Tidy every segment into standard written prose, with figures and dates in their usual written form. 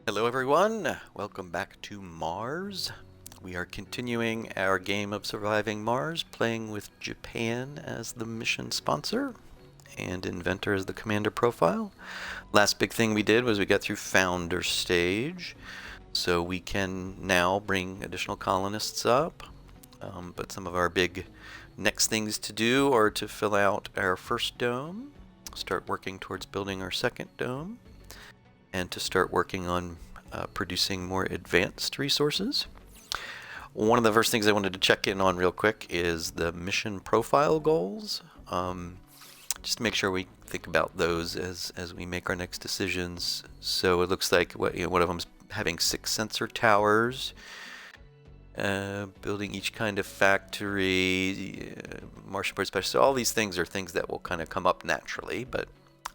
Hello everyone, welcome back to Mars. We are continuing our game of surviving Mars, playing with Japan as the mission sponsor and Inventor as the commander profile. Last big thing we did was we got through Founder stage, so we can now bring additional colonists up. But some of our big next things to do are to fill out our first dome, start working towards building our second dome, and to start working on producing more advanced resources. One of the first things I wanted to check in on real quick is the mission profile goals. Just to make sure we think about those as we make our next decisions. So it looks like one of them's having 6 sensor towers, building each kind of factory, Martian port special. So all these things are things that will kind of come up naturally, but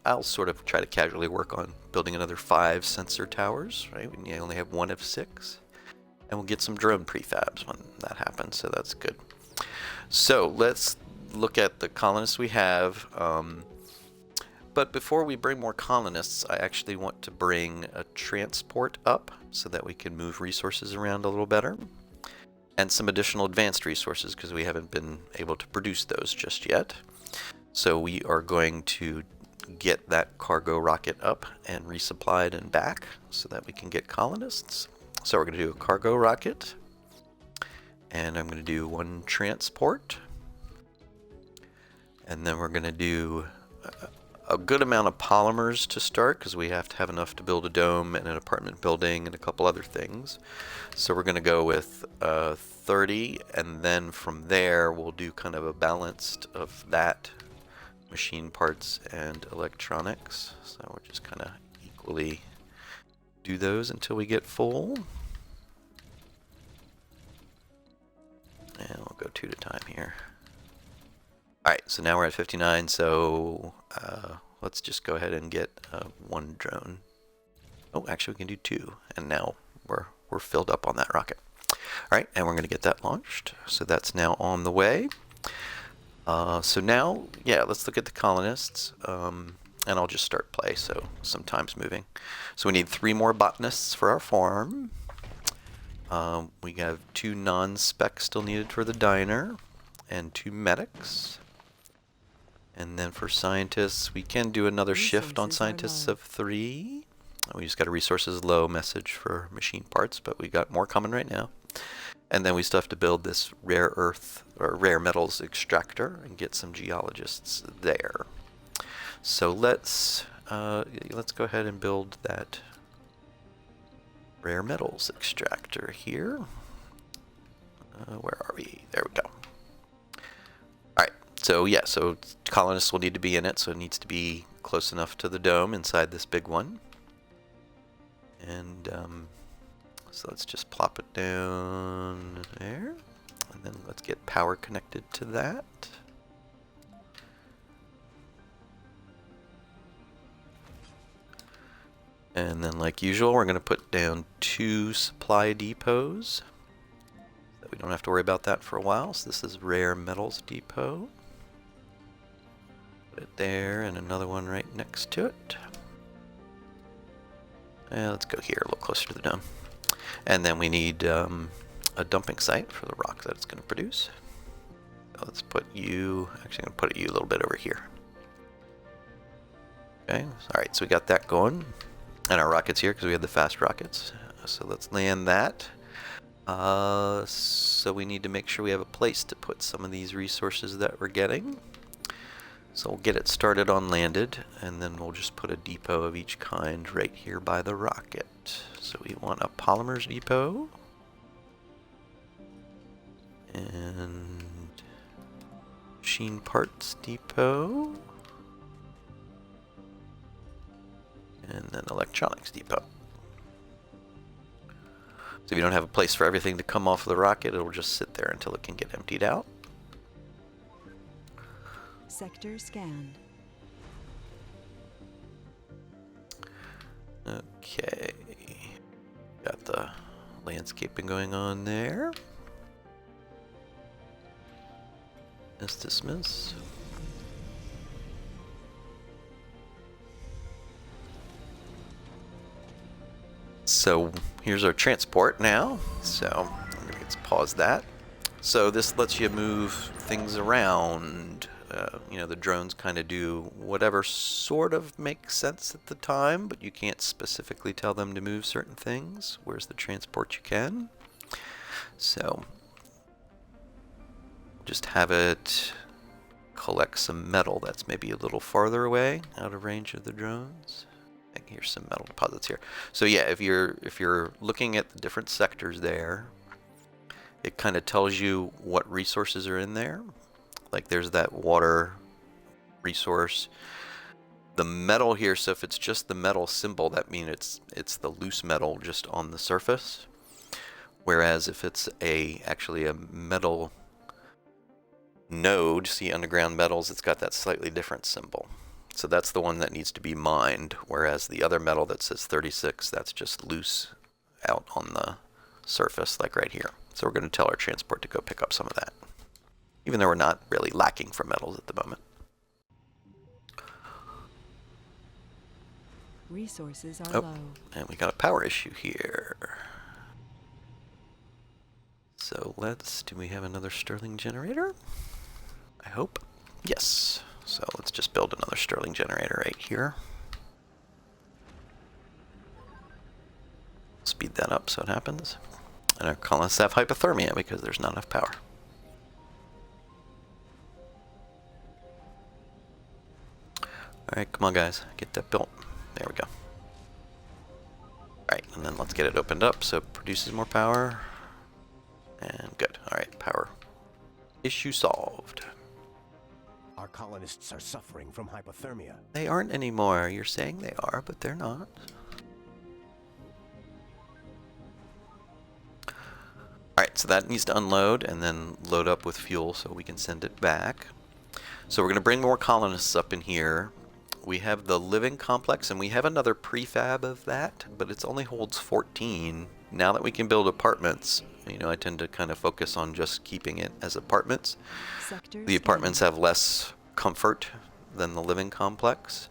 I'll sort of try to casually work on building another 5 sensor towers, right? We only have 1 of 6. And we'll get some drone prefabs when that happens, so that's good. So let's look at the colonists we have. But before we bring more colonists, I actually want to bring a transport up so that we can move resources around a little better. And some additional advanced resources because we haven't been able to produce those just yet. So we are going to get that cargo rocket up and resupplied and back so that we can get colonists. So we're going to do a cargo rocket, and I'm going to do 1 transport, and then we're going to do a good amount of polymers to start because we have to have enough to build a dome and an apartment building and a couple other things. So we're going to go with 30, and then from there we'll do kind of a balanced of that, machine parts and electronics. So we'll just kind of equally do those until we get full. And we'll go 2 at a time here. Alright, so now we're at 59, so let's just go ahead and get 1 drone. Oh, actually we can do 2, and now we're filled up on that rocket. Alright, and we're going to get that launched. So that's now on the way. So now, yeah, let's look at the colonists, and I'll just start play, so some time's moving. So we need 3 more botanists for our farm. We have 2 non-spec still needed for the diner, and 2 medics. And then for scientists, we can do another shift on scientists of 3. We just got a resources low message for machine parts, but we got more coming right now. And then we still have to build this rare earth or rare metals extractor and get some geologists there. So let's go ahead and build that rare metals extractor here. Where are we? There we go. All right. So yeah, so colonists will need to be in it, so it needs to be close enough to the dome inside this big one. And so let's just plop it down there, and then let's get power connected to that. And then like usual, we're going to put down 2 supply depots. So we don't have to worry about that for a while. So this is rare metals depot. Put it there, and another one right next to it. Let's go here, a little closer to the dome. And then we need a dumping site for the rock that it's going to produce. So let's put you, actually I'm going to put you a little bit over here. Okay, alright, so we got that going. And our rockets here because we have the fast rockets. So let's land that. So we need to make sure we have a place to put some of these resources that we're getting. So we'll get it started on landed, and then we'll just put a depot of each kind right here by the rocket. So we want a polymers depot, and machine parts depot, and then electronics depot. So if you don't have a place for everything to come off the rocket, it'll just sit there until it can get emptied out. Sector scanned. Okay, got the landscaping going on there. Dismiss. So here's our transport now. So I'm going to pause that. So this lets you move things around. You know, the drones kind of do whatever sort of makes sense at the time, but you can't specifically tell them to move certain things, whereas the transport you can. So just have it collect some metal that's maybe a little farther away, out of range of the drones. And here's some metal deposits here. So yeah, if you're looking at the different sectors there, it kind of tells you what resources are in there. Like there's that water resource. The metal here, so if it's just the metal symbol, that means it's the loose metal just on the surface. Whereas if it's actually a metal node, see underground metals, it's got that slightly different symbol. So that's the one that needs to be mined, whereas the other metal that says 36, that's just loose out on the surface, like right here. So we're going to tell our transport to go pick up some of that, even though we're not really lacking for metals at the moment. Resources are low. And we got a power issue here. So do we have another Stirling generator? I hope. Yes. So let's just build another Stirling generator right here. Speed that up so it happens. And our colonists have hypothermia because there's not enough power. Alright, come on guys, get that built. There we go. Alright, and then let's get it opened up so it produces more power. And good. Alright, power issue solved. Our colonists are suffering from hypothermia. They aren't anymore. You're saying they are, but they're not. Alright, so that needs to unload and then load up with fuel so we can send it back. So we're going to bring more colonists up in here. We have the living complex, and we have another prefab of that, but it only holds 14. Now that we can build apartments, you know, I tend to kind of focus on just keeping it as apartments. The apartments have less comfort than the living complex,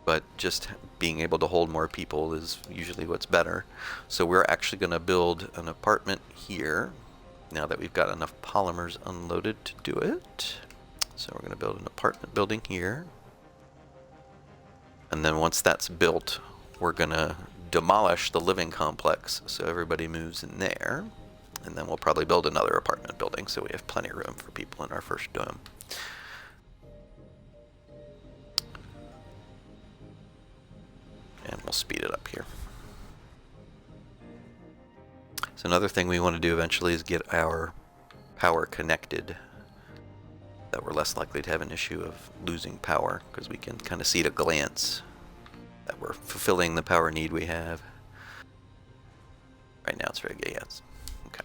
but just being able to hold more people is usually what's better. So we're actually going to build an apartment here, now that we've got enough polymers unloaded to do it. So we're going to build an apartment building here. And then once that's built, we're going to demolish the living complex so everybody moves in there. And then we'll probably build another apartment building so we have plenty of room for people in our first dome. And we'll speed it up here. So another thing we want to do eventually is get our power connected, that we're less likely to have an issue of losing power, because we can kind of see at a glance that we're fulfilling the power need we have. Right now it's very good, yes. Okay.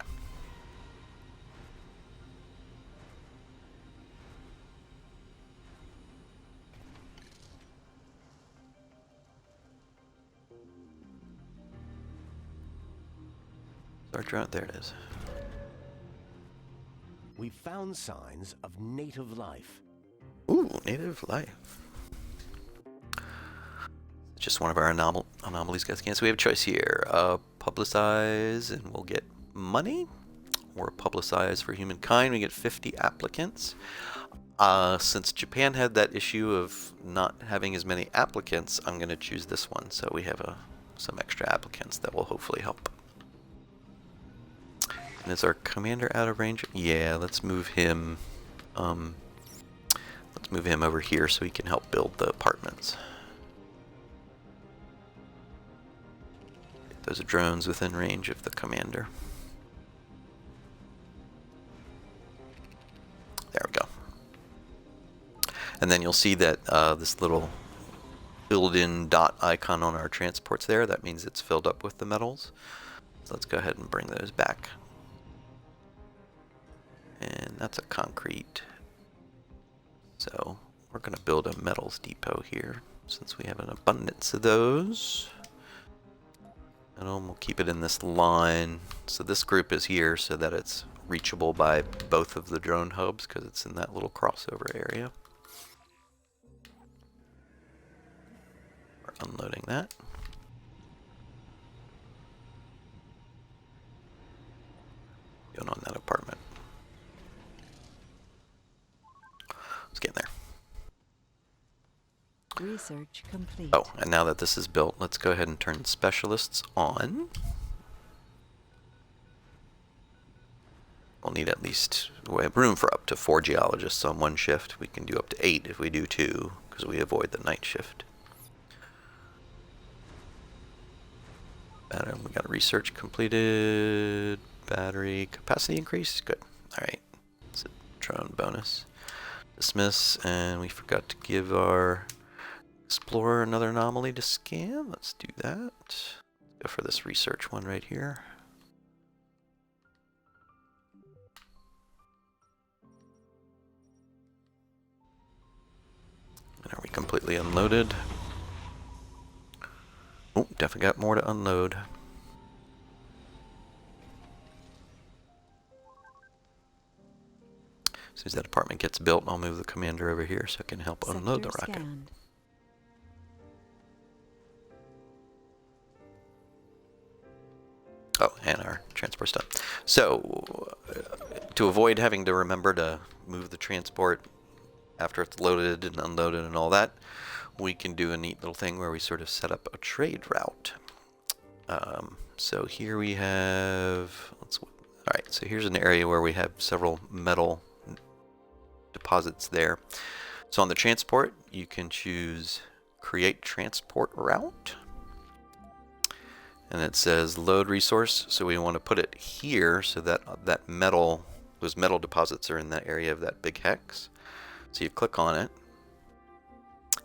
Our drone, there it is. We found signs of native life. Ooh, native life. It's just one of our anomalies, guys. So we have a choice here. Publicize and we'll get money. Or publicize for humankind, we get 50 applicants. Since Japan had that issue of not having as many applicants, I'm going to choose this one. So we have some extra applicants that will hopefully help. And is our commander out of range? Yeah, let's move him. Let's move him over here so he can help build the apartments. Get those drones within range of the commander. There we go. And then you'll see that this little filled-in dot icon on our transports there, that means it's filled up with the metals. So let's go ahead and bring those back. And that's a concrete. So we're going to build a metals depot here since we have an abundance of those. And we'll keep it in this line. So this group is here so that it's reachable by both of the drone hubs because it's in that little crossover area. We're unloading that. doing on that apartment? Let's get in there. Research complete. Oh, and now that this is built, let's go ahead and turn specialists on. We'll need at least, we have room for up to 4 geologists on one shift. We can do up to 8 if we do 2, because we avoid the night shift. We got a research completed. Battery capacity increase. Good. Alright. It's a drone bonus. Dismiss, and we forgot to give our explorer another anomaly to scan. Let's do that. Let's go for this research one right here. And are we completely unloaded? Oh, definitely got more to unload. As soon as that apartment gets built, I'll move the commander over here so it can help unload the rocket. Scanned. Oh, and our transport stuff. So, to avoid having to remember to move the transport after it's loaded and unloaded and all that, we can do a neat little thing where we sort of set up a trade route. So here we have, alright, so here's an area where we have several metal deposits there. So on the transport, you can choose create transport route. And it says load resource, so we want to put it here so that those metal deposits are in that area of that big hex. So you click on it,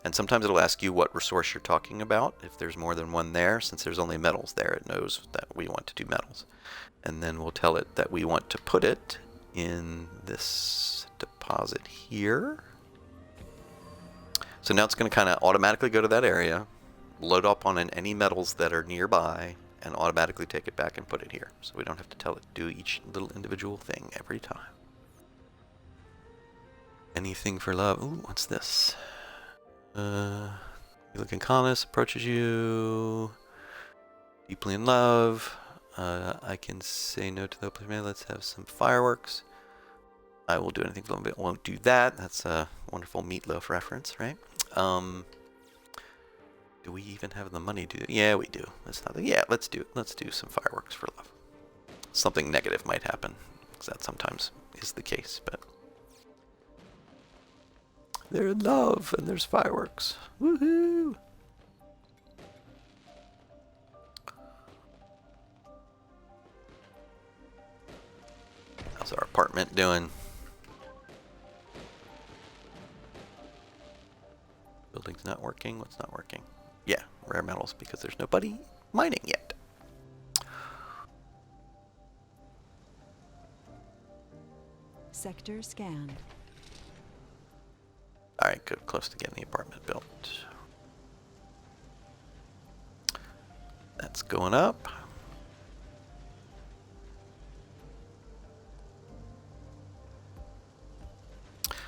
and sometimes it'll ask you what resource you're talking about. If there's more than one there, since there's only metals there, it knows that we want to do metals. And then we'll tell it that we want to put it in this deposit here. So now it's going to kind of automatically go to that area, load up on any metals that are nearby, and automatically take it back and put it here. So we don't have to tell it to do each little individual thing every time. Anything for love. Ooh, what's this? You looking colonist approaches you. Deeply in love. I can say no to the open command. Let's have some fireworks. I will do anything for them, but won't do that. That's a wonderful meatloaf reference, right? Do we even have the money to do it? Yeah, we do. That's not. Yeah, let's do it. Let's do some fireworks for love. Something negative might happen, because that sometimes is the case, but they're in love and there's fireworks. Woohoo! How's our apartment doing? Building's not working. What's not working? Yeah, rare metals, because there's nobody mining yet. Sector scanned. Alright, good. Close to getting the apartment built. That's going up.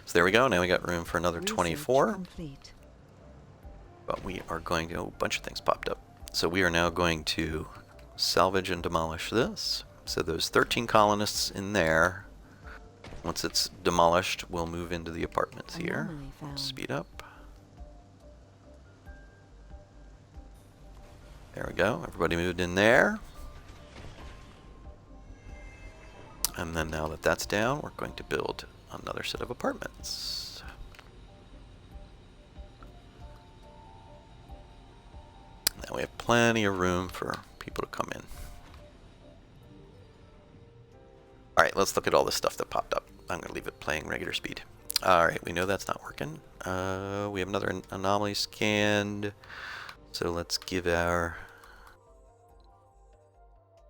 So there we go. Now we got room for another 24. Complete. But we are going to, a bunch of things popped up. So we are now going to salvage and demolish this. So those 13 colonists in there, once it's demolished, we'll move into the apartments here. Speed up. There we go. Everybody moved in there. And then now that that's down, we're going to build another set of apartments. Now we have plenty of room for people to come in. Alright, let's look at all this stuff that popped up. I'm going to leave it playing regular speed. Alright, we know that's not working. We have another anomaly scanned. So let's give our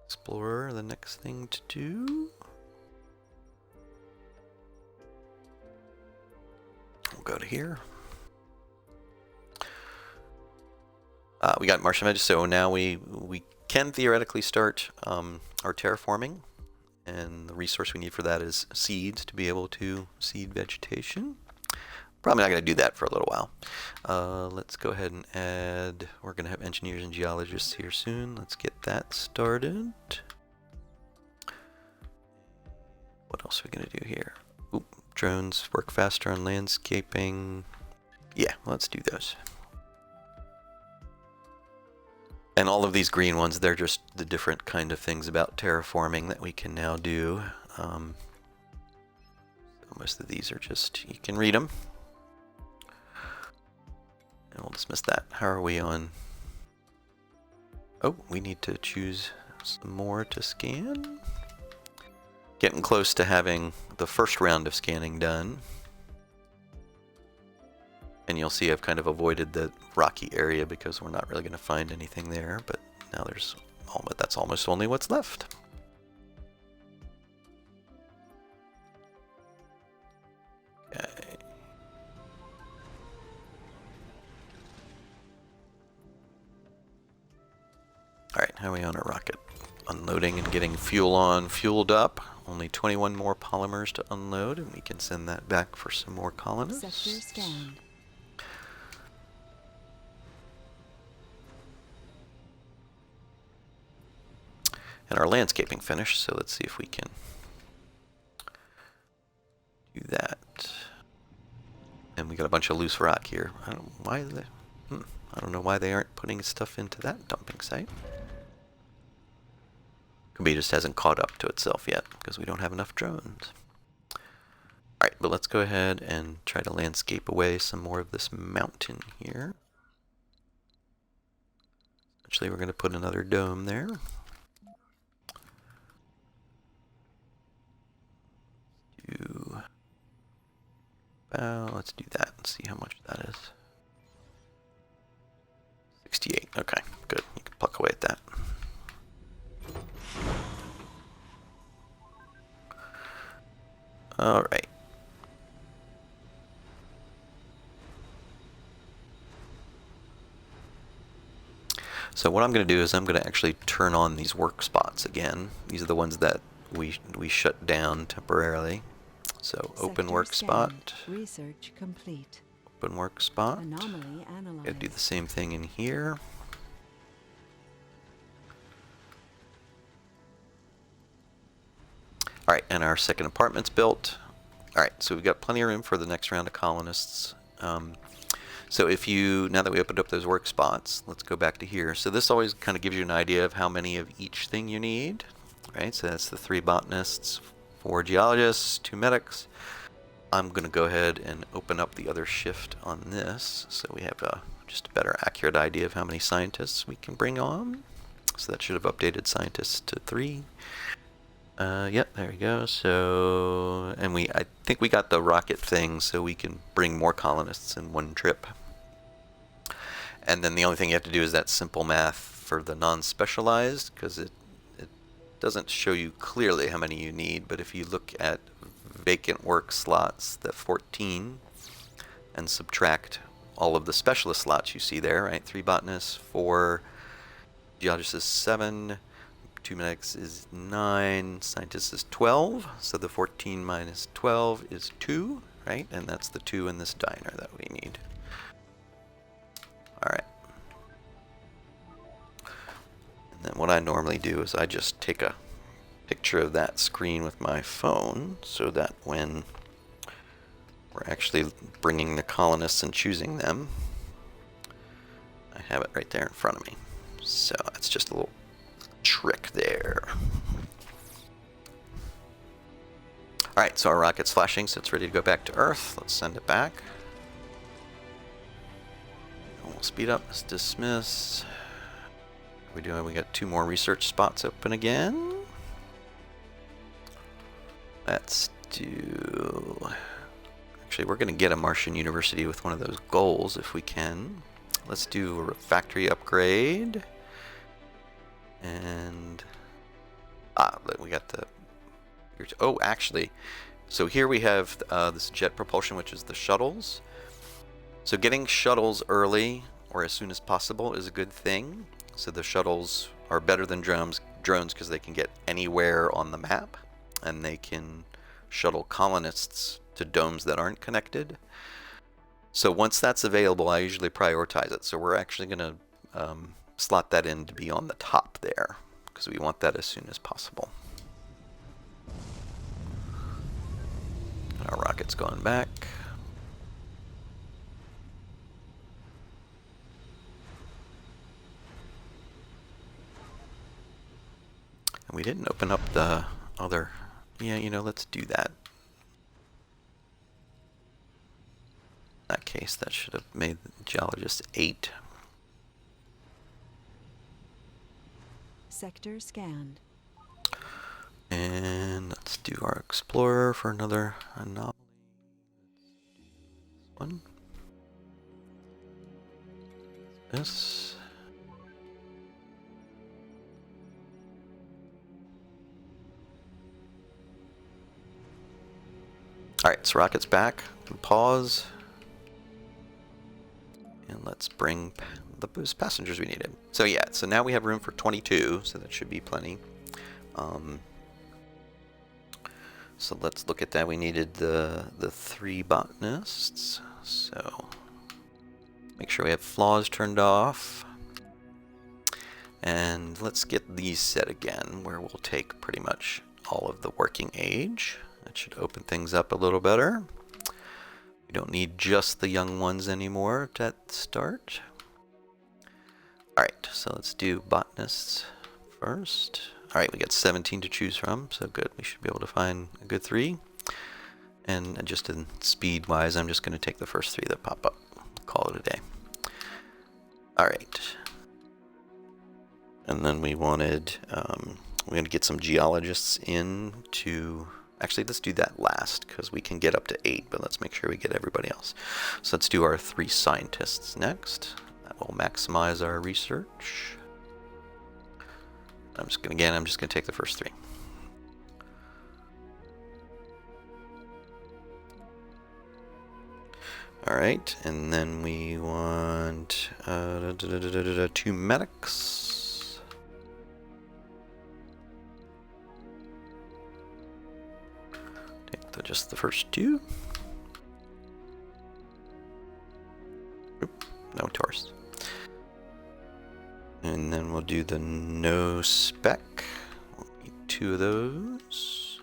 explorer the next thing to do. We'll go to here. We got Martian Veg, so now we can theoretically start our terraforming, and the resource we need for that is seeds to be able to seed vegetation. Probably not going to do that for a little while. Let's go ahead and add, we're going to have engineers and geologists here soon. Let's get that started. what else are we going to do here? Oop, drones work faster on landscaping. Yeah, let's do those. And all of these green ones, they're just the different kind of things about terraforming that we can now do. Most of these are just, you can read them. And we'll dismiss that. How are we on? Oh, we need to choose some more to scan. Getting close to having the first round of scanning done. And you'll see I've kind of avoided the rocky area because we're not really going to find anything there. But now there's that's almost only what's left. Okay. Alright, how are we on our rocket? Unloading and getting fuel on, fueled up. Only 21 more polymers to unload, and we can send that back for some more colonists. Sector scanned. And our landscaping finished, so let's see if we can do that. And we got a bunch of loose rock here. I don't know why they aren't putting stuff into that dumping site. Could be it just hasn't caught up to itself yet because we don't have enough drones. Alright, but let's go ahead and try to landscape away some more of this mountain here. Actually, we're going to put another dome there. Let's do that and see how much that is. 68. Okay, good. You can pluck away at that. All right. So what I'm going to do is I'm going to actually turn on these work spots again. These are the ones that we shut down temporarily. So open work spot. Research complete. Open work spot. Anomaly analyzed. Gotta do the same thing in here. Alright, and our second apartment's built. Alright, so we've got plenty of room for the next round of colonists. So if you, now that we opened up those work spots, let's go back to here. So this always kind of gives you an idea of how many of each thing you need. Right, so that's the 3 botanists, 4 geologists, 2 medics. I'm going to go ahead and open up the other shift on this so we have just a better accurate idea of how many scientists we can bring on. So that should have updated scientists to 3. Yep, there we go. So, and I think we got the rocket thing so we can bring more colonists in one trip. And then the only thing you have to do is that simple math for the non-specialized, because it doesn't show you clearly how many you need, but if you look at vacant work slots, the 14, and subtract all of the specialist slots you see there, right? 3 botanists, 4 geologists is 7, 2 medics is 9, scientists is 12, so the 14 minus 12 is 2, right? And that's the 2 in this diner that we need. Alright. And then what I normally do is I just take a picture of that screen with my phone so that when we're actually bringing the colonists and choosing them, I have it right there in front of me. So that's just a little trick there. Alright, so our rocket's flashing, so it's ready to go back to Earth. Let's send it back. We'll speed up, let's dismiss. What are we doing? We got 2 more research spots open again. Let's do... Actually, we're going to get a Martian university with one of those goals if we can. Let's do a factory upgrade. And... we got the... Oh, actually, so here we have this jet propulsion, which is the shuttles. So getting shuttles early, or as soon as possible, is a good thing. So the shuttles are better than drones because they can get anywhere on the map, and they can shuttle colonists to domes that aren't connected. So once that's available, I usually prioritize it. So we're actually going to slot that in to be on the top there, because we want that as soon as possible. Our rocket's going back. And we didn't open up the other... Yeah, you know, let's do that. In that case, that should have made the geologist 8. Sector scanned. And let's do our explorer for another anomaly. One. This. Alright, so rocket's back. Pause. And let's bring the boost passengers we needed. So yeah, so now we have room for 22, so that should be plenty. So let's look at that. We needed the 3 botanists. So make sure we have flaws turned off. And let's get these set again, where we'll take pretty much all of the working age. That should open things up a little better. We don't need just the young ones anymore at the start. Alright, so let's do botanists first. Alright, we got 17 to choose from, so good. We should be able to find a good 3. And just in speed-wise, I'm just going to take the first 3 that pop up. Call it a day. Alright. And then we wanted, we're going to get some geologists in to... Actually, let's do that last, because we can get up to 8, but let's make sure we get everybody else. So let's do our 3 scientists next. That will maximize our research. I'm just going to take the first 3. Alright, and then we want 2 medics. Just the first 2. Oop, no tourists. And then we'll do the no spec. We'll need 2 of those.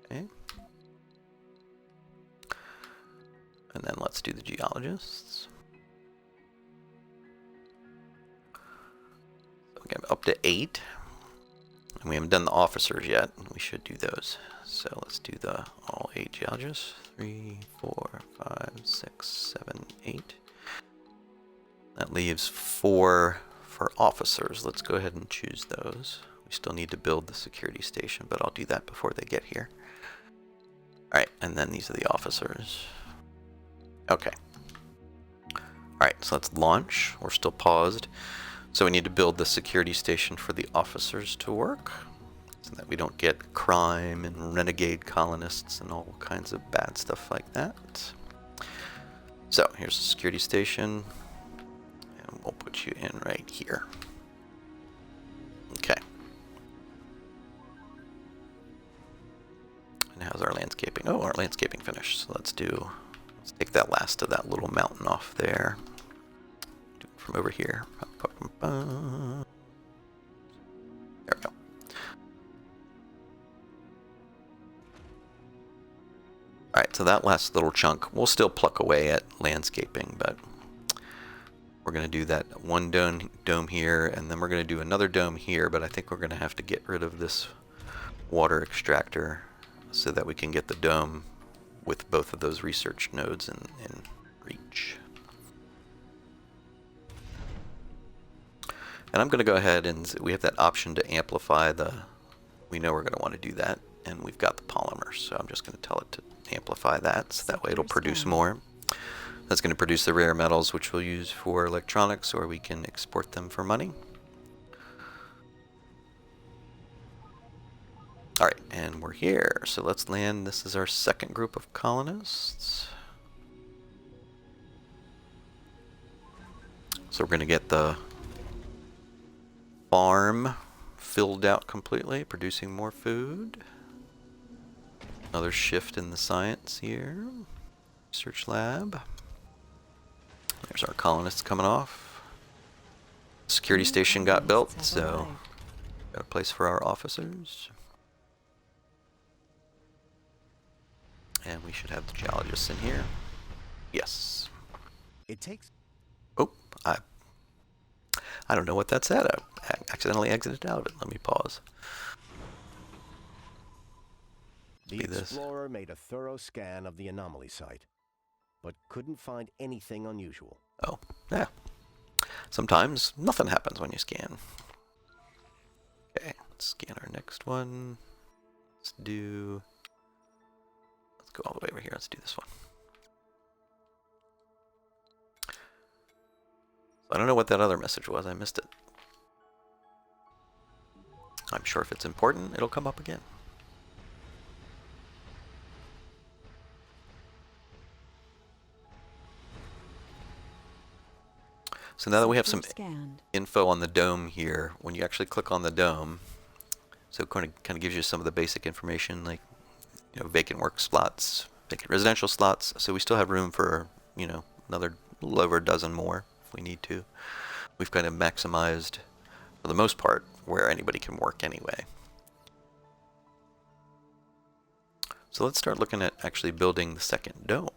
Okay. And then let's do the geologists. So we got up to 8. And we haven't done the officers yet. We should do those. So let's do the all 8 geologists. 3, 4, 5, 6, 7, 8. That leaves 4 for officers. Let's go ahead and choose those. We still need to build the security station, but I'll do that before they get here. Alright, and then these are the officers. Okay. Alright, so let's launch. We're still paused. So we need to build the security station for the officers to work, so that we don't get crime and renegade colonists and all kinds of bad stuff like that. So here's the security station, and we'll put you in right here. Okay. And how's our landscaping? Oh, our landscaping finished. So let's take that last of that little mountain off there. Do it from over here. There we go. Alright, so that last little chunk, we'll still pluck away at landscaping, but we're going to do that one dome here, and then we're going to do another dome here, but I think we're going to have to get rid of this water extractor so that we can get the dome with both of those research nodes in reach. And I'm going to go ahead and we have that option to amplify we know we're going to want to do that, and we've got the polymer, so I'm just going to tell it to amplify that, so that way it'll produce more. That's going to produce the rare metals, which we'll use for electronics, or we can export them for money. Alright, and we're here, so let's land. This is our second group of colonists. So we're going to get the farm filled out completely, producing more food. Another shift in the science here. Research lab. There's our colonists coming off. Security station got built, so Got a place for our officers. And we should have the geologists in here. Yes. It takes Oh, I don't know what that said. I accidentally exited out of it. Let me pause. the See this. explorer made a thorough scan of the anomaly site, but couldn't find anything unusual. Oh, yeah. Sometimes nothing happens when you scan. Okay, let's scan our next one. Let's go all the way over here. Let's do this one. I don't know what that other message was. I missed it. I'm sure if it's important, it'll come up again. So now that we have some info on the dome here, when you actually click on the dome, so it kind of gives you some of the basic information, like, you know, vacant work slots, vacant residential slots. So we still have room for, you know, another little over a dozen more if we need to. We've kind of maximized, for the most part, where anybody can work anyway. So let's start looking at actually building the second dome.